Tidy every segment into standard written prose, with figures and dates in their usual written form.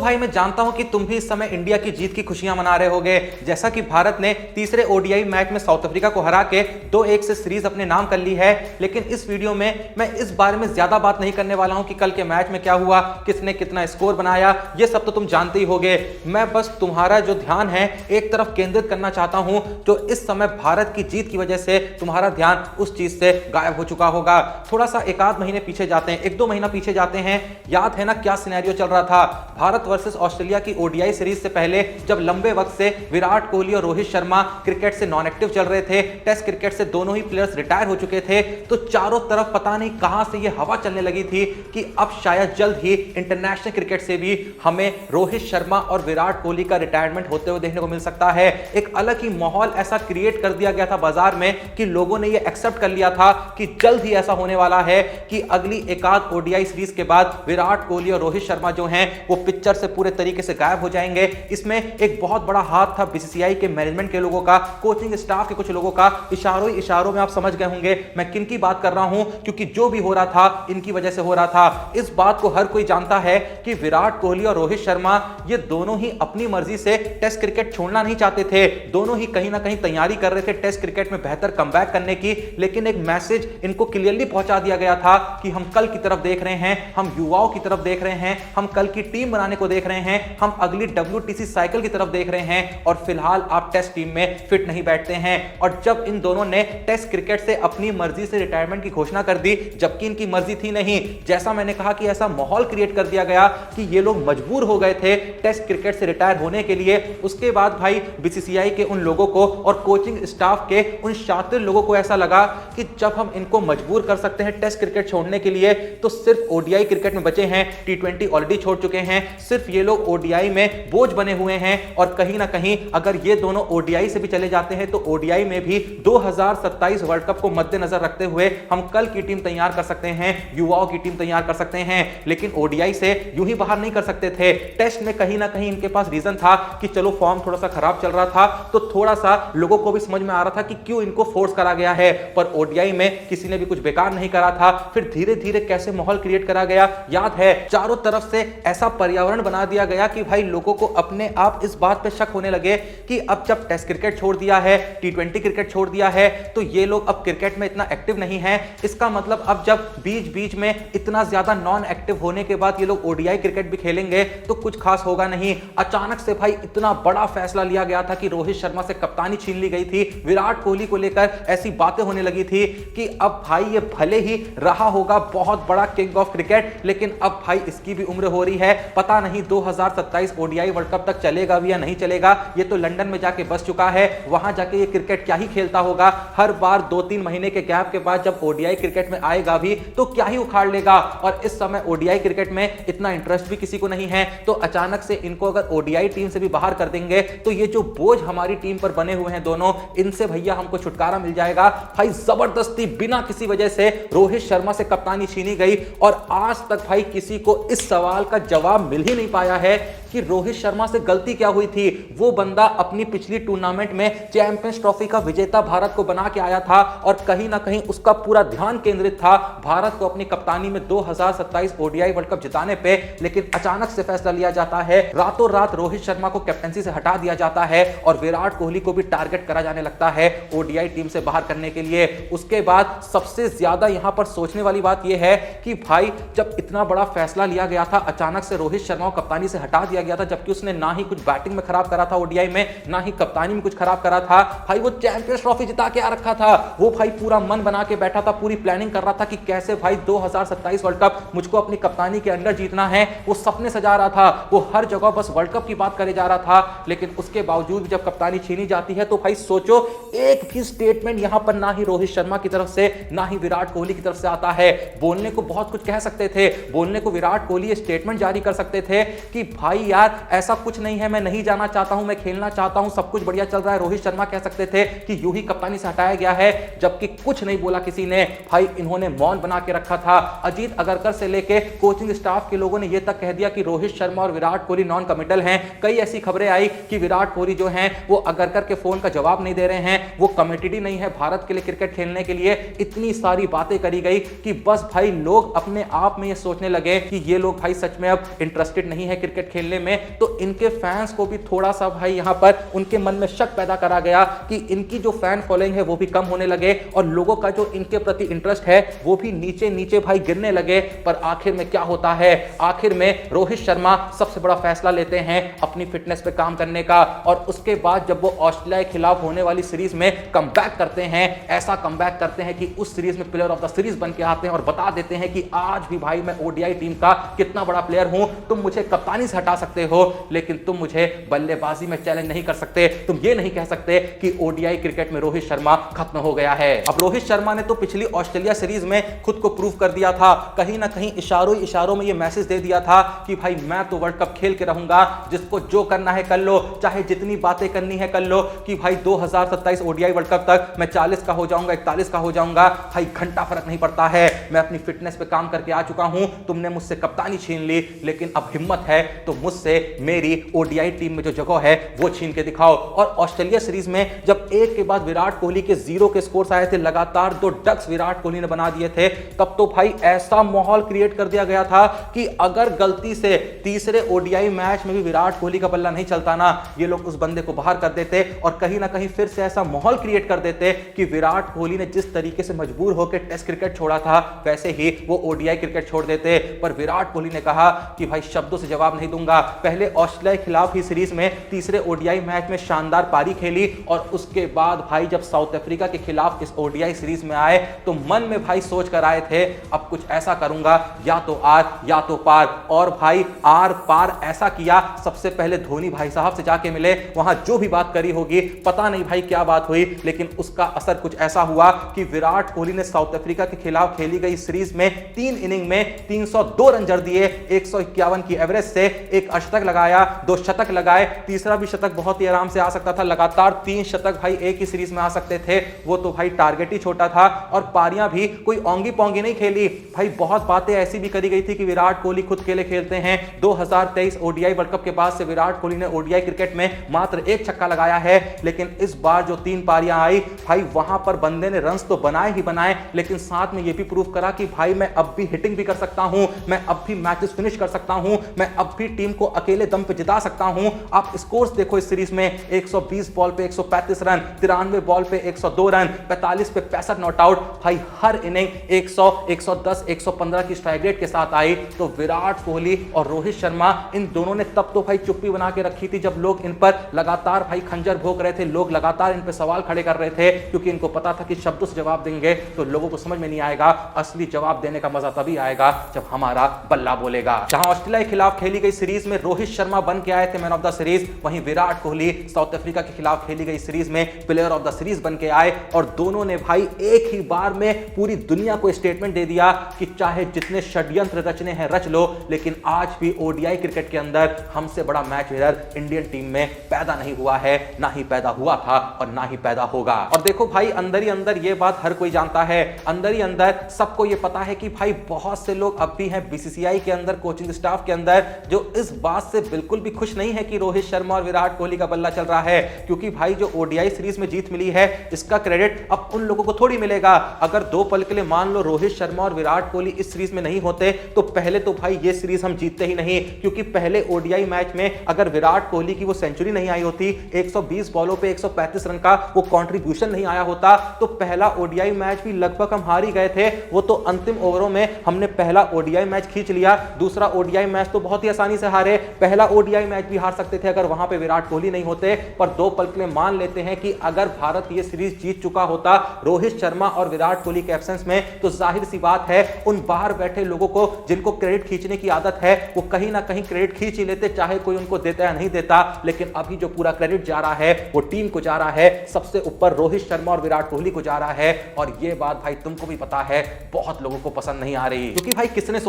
दोस्तों भाई मैं जानता हूं कि तुम भी इस समय इंडिया की जीत की खुशियां मना रहे होगे, जैसा कि भारत ने तीसरे ओडीआई मैच में साउथ अफ्रीका को हरा के 2-1 से सीरीज अपने नाम कर ली है। लेकिन इस वीडियो में मैं इस बारे में ज्यादा बात नहीं करने वाला हूं कि कल के मैच में क्या हुआ, किसने कितना स्कोर बनाया, ये सब तो तुम जानते ही होगे। मैं बस तुम्हारा जो ध्यान है एक तरफ केंद्रित करना चाहता हूं, जो इस समय भारत की जीत की वजह से तुम्हारा ध्यान उस चीज से गायब हो चुका होगा। थोड़ा सा एक आध महीने पीछे जाते हैं, 1-2 महीना पीछे जाते हैं। याद है ना क्या सिनेरियो चल रहा था भारत वर्सेस ऑस्ट्रेलिया की ओडीआई सीरीज से पहले, जब लंबे वक्त से विराट कोहली और रोहित शर्मा क्रिकेट से नॉन एक्टिव चल रहे थे, टेस्ट क्रिकेट से दोनों ही प्लेयर्स रिटायर हो चुके थे, तो चारों तरफ पता नहीं कहां से यह हवा चलने लगी थी कि अब शायद जल्द ही इंटरनेशनल क्रिकेट से भी हमें रोहित शर्मा और विराट कोहली का रिटायरमेंट होते हुए देखने को मिल सकता है। एक अलग ही माहौल ऐसा क्रिएट कर दिया गया था बाजार में कि लोगों ने यह एक्सेप्ट कर लिया था कि जल्द ही ऐसा होने वाला है कि अगली एकाध ओडीआई सीरीज के बाद विराट कोहली और रोहित शर्मा जो हैं वो पिक्चर से पूरे तरीके से गायब हो जाएंगे। इसमें एक बहुत बड़ा हाथ था बीसीसीआई के मैनेजमेंट के लोगों का, कोचिंग स्टाफ के कुछ लोगों का। इशारों ही इशारों में आप समझ गए होंगे मैं किन की बात कर रहा हूं, क्योंकि जो भी हो रहा था इनकी वजह से हो रहा था। इस बात को हर कोई जानता है कि विराट कोहली और रोहित शर्मा ये दोनों ही अपनी मर्जी से टेस्ट क्रिकेट छोड़ना नहीं चाहते थे। दोनों ही कहीं ना कहीं तैयारी कर रहे थे टेस्ट क्रिकेट में बेहतर कमबैक करने की, लेकिन एक मैसेज इनको क्लियरली पहुंचा दिया गया था कि हम कल की तरफ देख रहे हैं, हम युवाओं की तरफ देख रहे हैं, हम कल की टीम बनाने को देख रहे हैं, हम अगली WTC साइकिल की तरफ देख रहे हैं, और फिलहाल आप टेस्ट टीम में फिट नहीं बैठते हैं। और जब इन दोनों ने टेस्ट क्रिकेट से अपनी मर्जी से रिटायरमेंट की घोषणा कर दी, जबकि इनकी मर्जी थी नहीं, जैसा मैंने कहा कि ऐसा माहौल क्रिएट कर दिया गया कि ये लोग मजबूर हो गए थे टेस्ट क्रिकेट से रिटायर होने के लिए। उसके बाद भाई बीसीसीआई के उन लोगों को और कोचिंग स्टाफ के उन शातिर लोगों को ऐसा लगा कि जब हम इनको मजबूर कर सकते हैं टेस्ट क्रिकेट छोड़ने के लिए, तो सिर्फ ओडीआई क्रिकेट में बचे हैं, T20 ऑलरेडी छोड़ चुके हैं, सिर्फ ये लोग ओडीआई में बोझ बने हुए हैं। और कहीं ना कहीं अगर ये दोनों ओडीआई से भी चले जाते हैं तो ओडीआई में भी 2027 वर्ल्ड कप को मद्देनजर रखते हुए हम कल की टीम तैयार कर सकते हैं, युवाओं की टीम तैयार कर सकते हैं, लेकिन ओडीआई से यूं ही बाहर नहीं कर सकते थे। टेस्ट में कहीं ना कहीं इनके पास रीजन था कि चलो फॉर्म थोड़ा सा खराब चल रहा था, तो थोड़ा सा लोगों को भी समझ में आ रहा था कि क्यों इनको फोर्स करा गया है। पर ओडीआई में किसी ने भी कुछ बेकार नहीं करा था। फिर धीरे धीरे कैसे माहौल क्रिएट करा गया, याद है, चारों तरफ से ऐसा पर्यावरण बना दिया गया कि भाई लोगों को अपने आप इस बात पे शक होने लगे कि अब जब टेस्ट क्रिकेट छोड़ दिया है, T20 क्रिकेट छोड़ दिया है, तो ये लोग अब क्रिकेट में इतना एक्टिव नहीं है। इसका मतलब अब जब बीच बीच में इतना ज्यादा नॉन एक्टिव होने के बाद ये लोग ओडीआई क्रिकेट भी खेलेंगे तो कुछ खास होगा नहीं। अचानक से भाई इतना बड़ा फैसला लिया गया था कि रोहित शर्मा से कप्तानी छीन ली गई थी। विराट कोहली को लेकर ऐसी बातें होने लगी थी कि अब भाई ये भले ही रहा होगा बहुत बड़ा किंग ऑफ क्रिकेट, लेकिन अब भाई इसकी भी उम्र हो रही है, पता नहीं 2027 ओडीआई वर्ल्ड कप तक चलेगा भी या नहीं चलेगा। ये तो लंदन में जाके बस चुका है, वहां जाके ये क्रिकेट क्या ही खेलता होगा। हर बार 2-3 महीने के गैप के बाद जब ओडीआई क्रिकेट में आएगा भी तो क्या ही उखाड़ लेगा। और इस समय ओडीआई क्रिकेट में इतना इंटरेस्ट भी किसी को नहीं है, तो अचानक से इनको अगर ओडीआई टीम से भी बाहर कर देंगे तो ये जो बोझ हमारी टीम पर बने हुए हैं दोनों, इनसे भैया हमको छुटकारा मिल जाएगा। भाई जबरदस्ती बिना किसी वजह से रोहित शर्मा से कप्तानी छीनी गई, और आज तक भाई किसी को इस सवाल का जवाब मिल ही नहीं पाया है कि रोहित शर्मा से गलती क्या हुई थी। वो बंदा अपनी पिछली टूर्नामेंट में चैंपियंस ट्रॉफी का विजेता भारत को बना के आया था, और कहीं ना कहीं उसका पूरा ध्यान केंद्रित था भारत को अपनी कप्तानी में 2027 ओडीआई वर्ल्ड कप जिताने पे। लेकिन अचानक से फैसला लिया जाता है, रातों रात रोहित शर्मा को कैप्टनसी से हटा दिया जाता है, और विराट कोहली को भी टारगेट करा जाने लगता है ओडीआई टीम से बाहर करने के लिए। उसके बाद सबसे ज्यादा यहां पर सोचने वाली बात यह है कि भाई जब इतना बड़ा फैसला लिया गया था, अचानक से रोहित शर्मा को कप्तानी से हटा दिया गया था, जबकि उसने ना ही कुछ बैटिंग में खराब करा था ओडीआई में, ना ही कप्तानी में कुछ खराब करा था। भाई वो चैंपियंस ट्रॉफी जिता के आ रखा था, वो भाई पूरा मन बना के बैठा था, पूरी प्लानिंग कर रहा था कि कैसे भाई 2027 वर्ल्ड कप मुझको अपनी कप्तानी के अंडर जीतना है। वो सपने सजा रहा था, वो हर जगह बस वर्ल्ड कप की बात करे जा रहा था। लेकिन उसके बावजूद जब कप्तानी छीनी जाती है तो भाई सोचो, एक भी स्टेटमेंट यहां पर ना ही रोहित शर्मा की तरफ से ना ही विराट कोहली की तरफ से आता है। बोलने को बहुत कुछ कह सकते थे, बोलने को विराट कोहली स्टेटमेंट जारी कर सकते थे कि भाई यार ऐसा कुछ नहीं है, मैं नहीं जाना चाहता हूं, मैं खेलना चाहता हूं, सब कुछ बढ़िया चल रहा है। रोहित शर्मा कह सकते थे कि यूं ही कप्तानी से हटाया गया है, जबकि कुछ नहीं बोला किसी ने। भाई इन्होंने मौन बना के रखा था। अजीत अगरकर से लेके कोचिंग स्टाफ के लोगों ने यह तक कह दिया कि रोहित शर्मा और विराट कोहली नॉन कमिटल हैं। कई ऐसी खबरें आई कि विराट कोहली जो हैं वो अगरकर के फोन का जवाब नहीं दे रहे हैं, वो कमिटेड ही नहीं है भारत के लिए क्रिकेट खेलने के लिए। इतनी सारी बातें करी गई कि बस भाई लोग अपने आप में ये सोचने लगे कि ये लोग भाई सच में अब इंटरेस्टेड नहीं है क्रिकेट खेलने में, तो इनके फैंस को भी थोड़ा सा भाई यहां पर उनके मन में शक पैदा करा गया कि इनकी जो फैन फॉलोइंग है वो भी कम होने लगे और लोगों का जो इनके प्रति इंटरेस्ट है वो भी नीचे नीचे भाई गिरने लगे। पर आखिर में क्या होता है, आखिर में रोहित शर्मा सबसे बड़ा फैसला लेते हैं अपनी फिटनेस पे काम करने का, और उसके बाद जब वो ऑस्ट्रेलिया के खिलाफ होने वाली सीरीज में कमबैक करते हैं, ऐसा कमबैक करते हैं कि उस सीरीज में प्लेयर ऑफ द सीरीज बन के आते हैं और बता देते हैं कि आज भी भाई मैं ओडीआई टीम का कितना बड़ा प्लेयर हूं, तुम मुझे कप्तानी से हटा सकते हो लेकिन तुम मुझे बल्लेबाजी में चैलेंज नहीं कर सकते, तुम ये नहीं कह सकते कि ओडीआई क्रिकेट में रोहित शर्मा खत्म हो गया है। अब रोहित शर्मा ने तो पिछली ऑस्ट्रेलिया सीरीज में खुद को प्रूव कर दिया था, कहीं ना कहीं इशारों में ये मैसेज दे दिया था कि भाई मैं तो वर्ल्ड कप खेल के रहूंगा, जिसको जो करना है कर लो, चाहे जितनी बातें करनी है कर लो, कि भाई 2027 ओडीआई वर्ल्ड कप तक मैं 40 का हो जाऊंगा, 41 का हो जाऊंगा, भाई घंटा फर्क नहीं पड़ता है, मैं अपनी फिटनेस पे काम करके आ चुका हूं, तुमने मुझसे कप्तानी छीन ली, लेकिन अब हिम्मत है तो मुझसे मेरी ओडीआई टीम में जो जगह है वो छीन के दिखाओ। और ऑस्ट्रेलिया सीरीज में जब एक के बाद विराट कोहली के 0 के स्कोर्स आए थे, लगातार 2 डक्स विराट कोहली ने बना दिए थे, तब तो भाई ऐसा माहौल क्रिएट कर दिया गया था कि अगर गलती से तीसरे ओडीआई मैच में भी विराट कोहली का बल्ला नहीं चलता ना, ये लोग उस बंदे को बाहर कर देते और कहीं ना कहीं फिर से ऐसा माहौल क्रिएट कर देते कि विराट कोहली ने जिस तरीके से मजबूर होकर टेस्ट क्रिकेट छोड़ा था वैसे ही वो ओडीआई क्रिकेट छोड़ देते। पर विराट कोहली ने कहा कि भाई शब्दों से जवाब नहीं दूंगा। पहले ऑस्ट्रेलिया के खिलाफ ही सीरीज में तीसरे ओडीआई मैच में शानदार पारी खेली और उसके बाद भाई जब साउथ अफ्रीका के खिलाफ इस ओडीआई सीरीज में आए तो मन में भाई सोच कर आए थे अब कुछ ऐसा करूंगा या तो आर या तो पार, और भाई आर पार ऐसा किया। सबसे पहले धोनी भाई साहब से जाके मिले, वहां जो भी बात करी होगी पता नहीं भाई क्या बात हुई, लेकिन उसका असर कुछ ऐसा हुआ कि विराट कोहली ने साउथ अफ्रीका के खिलाफ खेली गई सीरीज में 3 इनिंग में 302 रन जड़ दिए, 151 की एवरेज से, एक अशतक लगाया, 2 शतक लगाए, तीसरा भी शतक बहुत ही आराम से आ सकता था, लगातार 3 शतक भाई एक ही सीरीज में आ सकते थे, वो तो भाई टारगेट ही छोटा था। और पारियां भी कोई ओंगी पोंगी नहीं खेली भाई, बहुत बातें ऐसी भी करी गई थी कि विराट कोहली खुद खेले खेलते हैं। 2023 ओडीआई वर्ल्ड कप के बाद से विराट कोहली ने ओडीआई क्रिकेट में मात्र 1 छक्का लगाया है, लेकिन इस बार जो 3 पारियां आई भाई वहां पर बंदे ने रन्स तो बनाए ही बनाए, लेकिन साथ में यह भी प्रूव करा कि भाई मैं अब भी हिटिंग भी कर सकता हूं, मैं अब भी मैचेस फिनिश कर सकता हूं, मैं अब भी टीम को अकेले दम पे जिता सकता हूं। आप स्कोर्स देखो इस सीरीज में, 120 बॉल पे 135 रन, 93 बॉल पे 102 रन, 45 पे 65 नॉट आउट, भाई हर इनिंग 100, 110, 115 की स्ट्राइक रेट के साथ आई। तो विराट कोहली और रोहित शर्मा इन दोनों ने तब तो भाई चुप्पी बना के रखी थी जब लोग इन पर लगातार भाई खंजर भोंक रहे थे, लोग लगातार इन पर सवाल खड़े कर रहे थे, क्योंकि इनको पता था कि शब्दों से जवाब देंगे तो लोगों को समझ में नहीं आएगा, असली जवाब देने का मजा तभी आएगा जब हमारा बल्ला बोलेगा। जहां ऑस्ट्रेलिया के खिलाफ खेली गई सीरीज में रोहित शर्मा बन के आए थे मैन ऑफ द सीरीज, वहीं विराट कोहली साउथ अफ्रीका के खिलाफ खेली गई सीरीज में प्लेयर ऑफ द सीरीज बन के आए, और दोनों ने भाई एक ही बार में पूरी दुनिया को स्टेटमेंट दे दिया कि चाहे जितने षड्यंत्र रचने हैं रच लो, लेकिन आज भी ओडीआई क्रिकेट के अंदर हमसे बड़ा मैच विनर इंडियन टीम में पैदा नहीं हुआ है, ना ही पैदा हुआ था और ना ही पैदा होगा। और देखो भाई अंदर ही अंदर ये बात हर कोई जानता है, अंदर ही अंदर सबको ये पता है कि भाई बहुत से लोग अब भी हैं बीसीसीआई के अंदर, कोचिंग स्टाफ के अंदर, जो इस बात से बिल्कुल भी खुश नहीं है कि रोहित शर्मा और विराट कोहली का बल्ला चल रहा है, क्योंकि भाई जो ओडीआई सीरीज में जीत मिली है इसका क्रेडिट अब उन लोगों को थोड़ी मिलेगा। अगर 2 पल के लिए मान लो रोहित शर्मा और विराट कोहली इस सीरीज में नहीं होते तो पहले तो भाई ये सीरीज हम जीतते ही नहीं, क्योंकि पहले ओडीआई मैच में अगर विराट कोहली की वो सेंचुरी नहीं आई होती, 120 बॉलों पे 135 रन का वो कंट्रीब्यूशन नहीं आया होता, तो पहला ओडीआई मैच भी लगभग हम हार ही गए थे। वो तो अंतिम ओवरों में हमने पहला ओडीआई मैच खींच लिया, दूसरा ओडीआई मैच तो बहुत ही आसानी से हारे, पहला ओडीआई मैच भी हार सकते थे अगर वहां पे विराट कोहली नहीं होते। पर 2 पल के लिए मान लेते हैं कि अगर भारत ये सीरीज जीत चुका होता रोहित शर्मा और विराट कोहली के एब्सेंस में, तो जाहिर सी बात है उन बाहर बैठे लोगों को जिनको क्रेडिट खींचने की आदत है वो कहीं ना कहीं क्रेडिट खींच ही लेते, चाहे कोई उनको देता या नहीं देता। लेकिन अभी जो पूरा क्रेडिट जा रहा है वो टीम को जा रहा है, सबसे ऊपर रोहित शर्मा और विराट कोहली को जा रहा है। और ये बात भाई तुमको भी पता है बहुत लोगों को पसंद नहीं आ रही, क्योंकि भाई किसने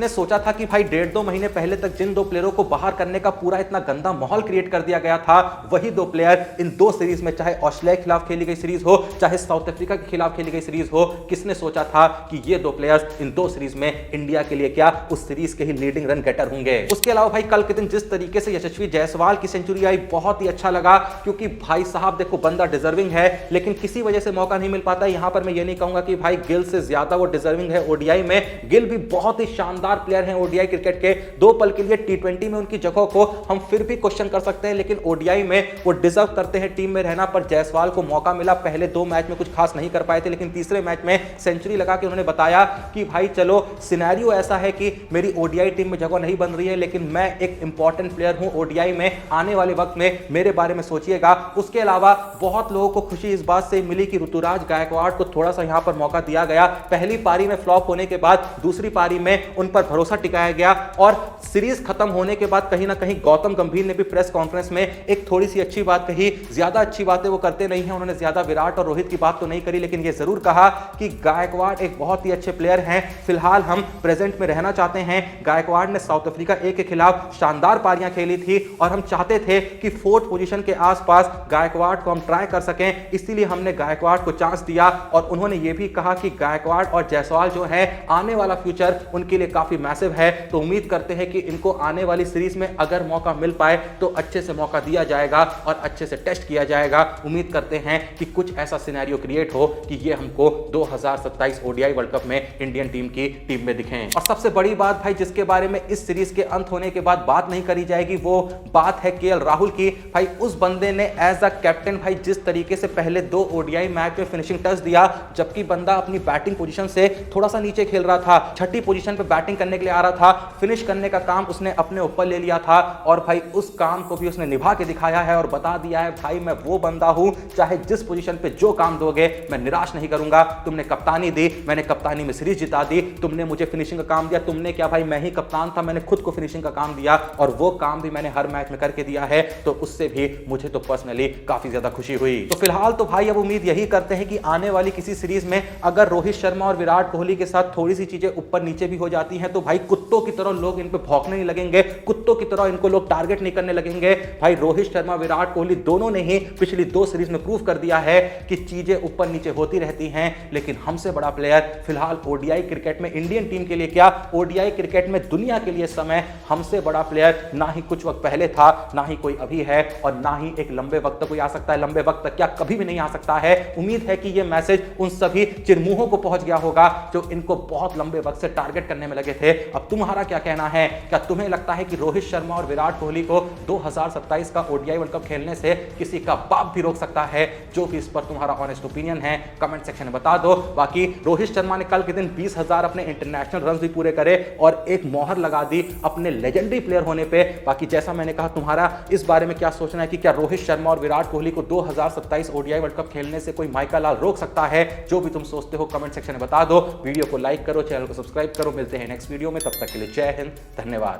सोचा था कि भाई 1.5-2 महीने पहले तक जिन 2 प्लेयरों को बाहर करने का पूरा इतना गंदा माहौल क्रिएट कर दिया गया था, वही 2 प्लेयर इन 2 सीरीज में, चाहे ऑस्ट्रेलिया के खिलाफ खेली गई सीरीज हो चाहे साउथ अफ्रीका के खिलाफ खेली गई सीरीज हो, किसने सोचा था कि ये 2 प्लेयर्स इन 2 सीरीज में इंडिया के लिए क्या उस सीरीज के ही लीडिंग रन गेटर होंगे। उसके अलावा भाई कल के दिन जिस तरीके से यशस्वी जायसवाल की सेंचुरी आई बहुत ही अच्छा लगा, क्योंकि भाई साहब देखो बंदा डिजर्विंग है, लेकिन किसी वजह से मौका नहीं मिल पाता। यहां पर मैं ये नहीं कहूंगा कि भाई गिल से ज्यादा वो डिजर्विंग है ओडीआई में, गिल भी बहुत ही शानदार प्लेयर हैं ओडीआई क्रिकेट के। 2 पल के लिए क्रिकेट T20 में उनकी जगह को हम फिर भी क्वेश्चन कर सकते हैं, लेकिन ओडीआई में वो डिजर्व करते हैं टीम में रहना। पर जायसवाल को मौका मिला, पहले 2 मैच में कुछ खास नहीं कर पाए थे, लेकिन तीसरे मैच में सेंचुरी लगा के उन्होंने बताया कि भाई चलो सिनेरियो ऐसा है कि मेरी ओडीआई टीम में जगह नहीं बन रही है, लेकिन मैं एक इंपॉर्टेंट प्लेयर हूं ओडीआई में, आने वाले वक्त में मेरे बारे में सोचिएगा। उसके अलावा बहुत लोगों को खुशी इस बात से मिली कि ऋतुराज गायकवाड़ को थोड़ा सा यहां पर मौका दिया गया। पहली पारी में फ्लॉप होने के बाद दूसरी पारी में उन पर भरोसा टिकाया गया और सीरीज खत्म होने के बाद कहीं ना कहीं गौतम गंभीर ने भी प्रेस कॉन्फ्रेंस में एक थोड़ी सी अच्छी बात कही। ज्यादा अच्छी बातें वो करते नहीं हैं, उन्होंने ज्यादा विराट और रोहित की बात तो नहीं करी, लेकिन ये जरूर कहा कि गायकवाड़ एक बहुत ही अच्छे प्लेयर हैं, फिलहाल हम प्रेजेंट में रहना चाहते हैं। गायकवाड़ ने साउथ अफ्रीका ए के खिलाफ शानदार पारियां खेली थी और हम चाहते थे कि 4th पोजीशन के आसपास गायकवाड़ को हम ट्राई कर सकें, इसीलिए हमने गायकवाड़ को चांस दिया। और उन्होंने ये भी कहा कि गायकवाड़ और जायसवाल जो है आने वाला फ्यूचर उनके लिए काफी मैसिव है, तो उम्मीद करते हैं कि इनको आने वाली सीरीज में अगर मौका मिल पाए तो अच्छे से मौका दिया जाएगा और अच्छे से टेस्ट किया जाएगा। उम्मीद करते हैं कि कुछ ऐसा सिनेरियो क्रिएट हो कि ये हमको 2027 ओडीआई वर्ल्ड कप में इंडियन टीम की टीम में दिखें। और सबसे बड़ी बात भाई जिसके बारे में इस सीरीज के अंत होने के बाद बात नहीं करी जाएगी, वो बात है केएल राहुल की। भाई उस बंदे ने एज अ कैप्टन भाई जिस तरीके से पहले 2 ओडीआई मैच में फिनिशिंग टच दिया, जबकि बंदा अपनी बैटिंग पोजीशन से थोड़ा सा नीचे खेल रहा था, 6ठी पोजीशन पे बैटिंग करने के लिए आ रहा था, फिनिश करने का काम उसने अपने ऊपर ले लिया था और भाई उस काम को भी उसने निभा के दिखाया है और बता दिया है भाई मैं वो बंदा हूं, चाहे जिस पोजीशन पे जो काम दोगे मैं निराश नहीं करूंगा। तुमने कप्तानी दी, मैंने कप्तानी में सीरीज जिता दी, तुमने मुझे फिनिशिंग का काम दिया, तुमने क्या भाई मैं ही कप्तान था, मैंने खुद को फिनिशिंग का काम दिया और वो काम भी मैंने हर मैच में करके दिया है, तो उससे भी मुझे तो पर्सनली काफी ज्यादा खुशी हुई। तो फिलहाल तो भाई अब उम्मीद यही करते हैं कि आने वाली किसी सीरीज में अगर रोहित शर्मा और विराट कोहली के साथ थोड़ी सी चीजें ऊपर नीचे भी हो जाती हैं तो भाई कुत्तों की तरह लोग इन पे भौंकने नहीं लगेंगे, कुत्तों की तरह इनको लोग टारगेट नहीं करने लगेंगे। भाई रोहित शर्मा विराट कोहली दोनों ने ही पिछली 2 सीरीज में प्रूव कर दिया है कि चीजें ऊपर नीचे होती रहती हैं, लेकिन हमसे बड़ा प्लेयर फिलहाल ओडीआई क्रिकेट में इंडियन टीम के लिए क्या ओडीआई क्रिकेट में दुनिया के लिए समय हमसे बड़ा प्लेयर ना ही कुछ वक्त पहले था, ना ही कोई अभी है और ना ही एक लंबे वक्त तक कोई आ सकता है, लंबे वक्त तक क्या कभी भी नहीं आ सकता है। उम्मीद है कि यह मैसेज उन सभी चिरमुहों को पहुंच गया होगा जो इनको बहुत लंबे वक्त से टारगेट करने में लगे थे। अब तुम्हारा क्या कहना है? क्या तुम्हें लगता है कि रोहित शर्मा और विराट कोहली को 2027 का ओडीआई वर्ल्ड कप खेलने से किसी का बाप भी रोक सकता है? जो भी इस पर तुम्हारा ऑनेस्ट ओपिनियन है कमेंट सेक्शन में बता दो। बाकी रोहित शर्मा ने कल के दिन 20,000 अपने इंटरनेशनल रन भी पूरे करे और एक मोहर लगा दी अपने लेजेंडरी प्लेयर होने पे। बाकी जैसा मैंने कहा, तुम्हारा इस बारे में क्या सोचना है कि क्या रोहित शर्मा और विराट कोहली को 2027 ओडीआई वर्ल्ड कप खेलने से कोई माइका लाल रोक सकता है? जो भी तुम सोचते हो कमेंट सेक्शन में बता दो। वीडियो को लाइक करो, चैनल को सब्सक्राइब करो। मिलते हैं नेक्स्ट वीडियो में, तब तक के लिए जय हिंद, धन्यवाद।